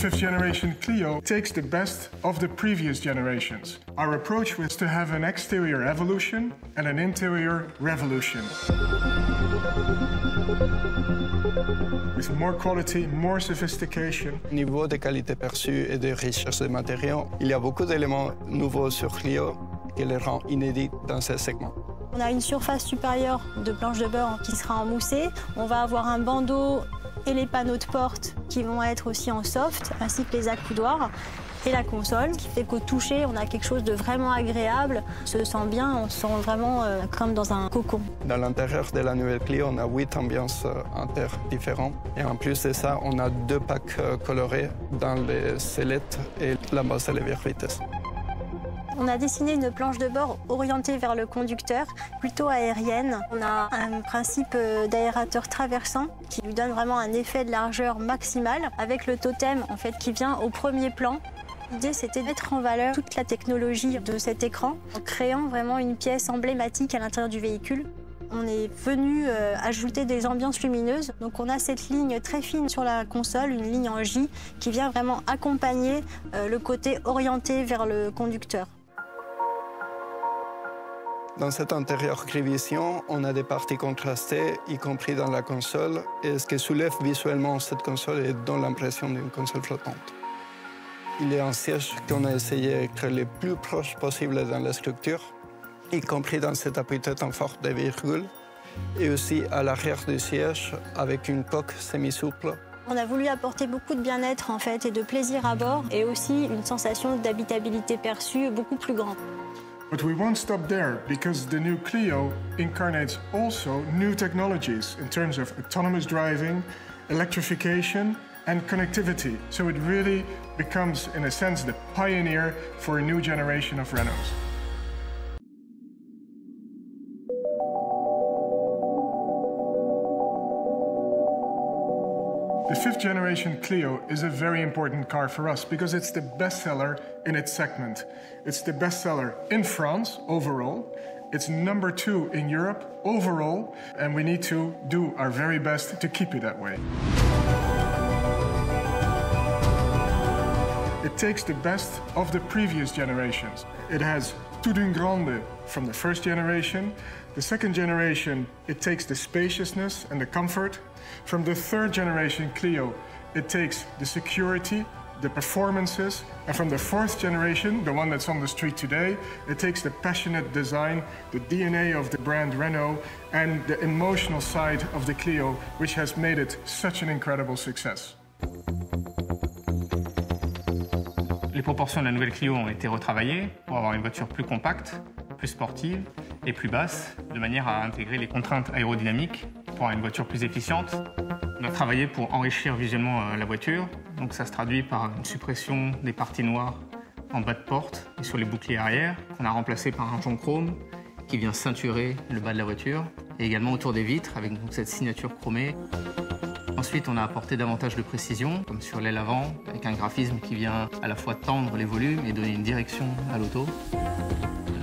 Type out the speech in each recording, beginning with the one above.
fifth generation Clio takes the best of the previous generations. Our approach was to have an exterior evolution and an interior revolution. With more quality, more sophistication. Au niveau des qualités perçues et de richesse des matériaux, il y a beaucoup d'éléments nouveaux sur Clio qui les rend inédits dans ce segment. On a une surface supérieure de planche de beurre qui sera en moussé. On va avoir un bandeau et les panneaux de porte qui vont être aussi en soft, ainsi que les accoudoirs et la console, qui fait qu'au toucher, on a quelque chose de vraiment agréable. On se sent bien, on se sent vraiment comme dans un cocon. Dans l'intérieur de la nouvelle Clio, on a 8 ambiances inter différentes. Et en plus de ça, on a 2 packs colorés dans les sellettes et la base à levier vitesse. On a dessiné une planche de bord orientée vers le conducteur, plutôt aérienne. On a un principe d'aérateur traversant qui lui donne vraiment un effet de largeur maximale avec le totem en fait, qui vient au premier plan. L'idée, c'était de mettre en valeur toute la technologie de cet écran en créant vraiment une pièce emblématique à l'intérieur du véhicule. On est venu ajouter des ambiances lumineuses. Donc on a cette ligne très fine sur la console, une ligne en J, qui vient vraiment accompagner le côté orienté vers le conducteur. Dans cet intérieur gris vision, on a des parties contrastées, y compris dans la console. Et ce qui soulève visuellement cette console et donne l'impression d'une console flottante. Il y a un siège qu'on a essayé d'être le plus proche possible dans la structure, y compris dans cet appuie-tête en forme de virgule, et aussi à l'arrière du siège avec une coque semi-souple. On a voulu apporter beaucoup de bien-être en fait, et de plaisir à bord, et aussi une sensation d'habitabilité perçue beaucoup plus grande. But we won't stop there, because the new Clio incarnates also new technologies in terms of autonomous driving, electrification and connectivity. So it really becomes, in a sense, the pioneer for a new generation of Renaults. The fifth generation Clio is a very important car for us because it's the bestseller in its segment. It's the bestseller in France overall. It's number 2 in Europe overall, and we need to do our very best to keep it that way. It takes the best of the previous generations. It has tout d'un grande from the first generation. The second generation, it takes the spaciousness and the comfort. From the third generation Clio, it takes the security, the performances. And from the fourth generation, the one that's on the street today, it takes the passionate design, the DNA of the brand Renault, and the emotional side of the Clio, which has made it such an incredible success. Les proportions de la nouvelle Clio ont été retravaillées pour avoir une voiture plus compacte, plus sportive et plus basse, de manière à intégrer les contraintes aérodynamiques pour avoir une voiture plus efficiente. On a travaillé pour enrichir visuellement la voiture, donc ça se traduit par une suppression des parties noires en bas de porte et sur les boucliers arrière, qu'on a remplacé par un jonc chrome qui vient ceinturer le bas de la voiture, et également autour des vitres avec donc cette signature chromée. Ensuite, on a apporté davantage de précision, comme sur l'aile avant, avec un graphisme qui vient à la fois tendre les volumes et donner une direction à l'auto.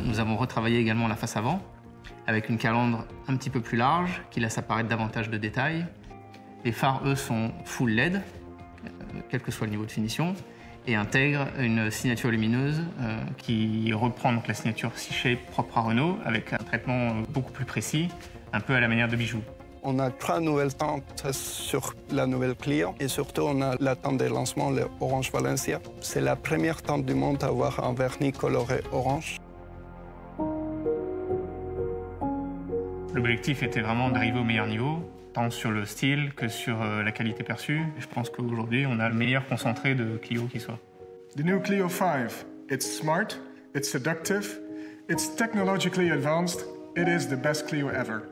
Nous avons retravaillé également la face avant, avec une calandre un petit peu plus large, qui laisse apparaître davantage de détails. Les phares, eux, sont full LED, quel que soit le niveau de finition, et intègrent une signature lumineuse qui reprend donc la signature C-Shape propre à Renault, avec un traitement beaucoup plus précis, un peu à la manière de bijoux. On a 3 nouvelles tentes sur la nouvelle Clio et surtout on a la tente de lancement, le Orange Valencia. C'est la première tente du monde à avoir un vernis coloré orange. L'objectif était vraiment d'arriver au meilleur niveau, tant sur le style que sur la qualité perçue. Et je pense qu'aujourd'hui, on a le meilleur concentré de Clio qui soit. The new Clio 5, it's smart, it's seductive, it's technologically advanced, it is the best Clio ever.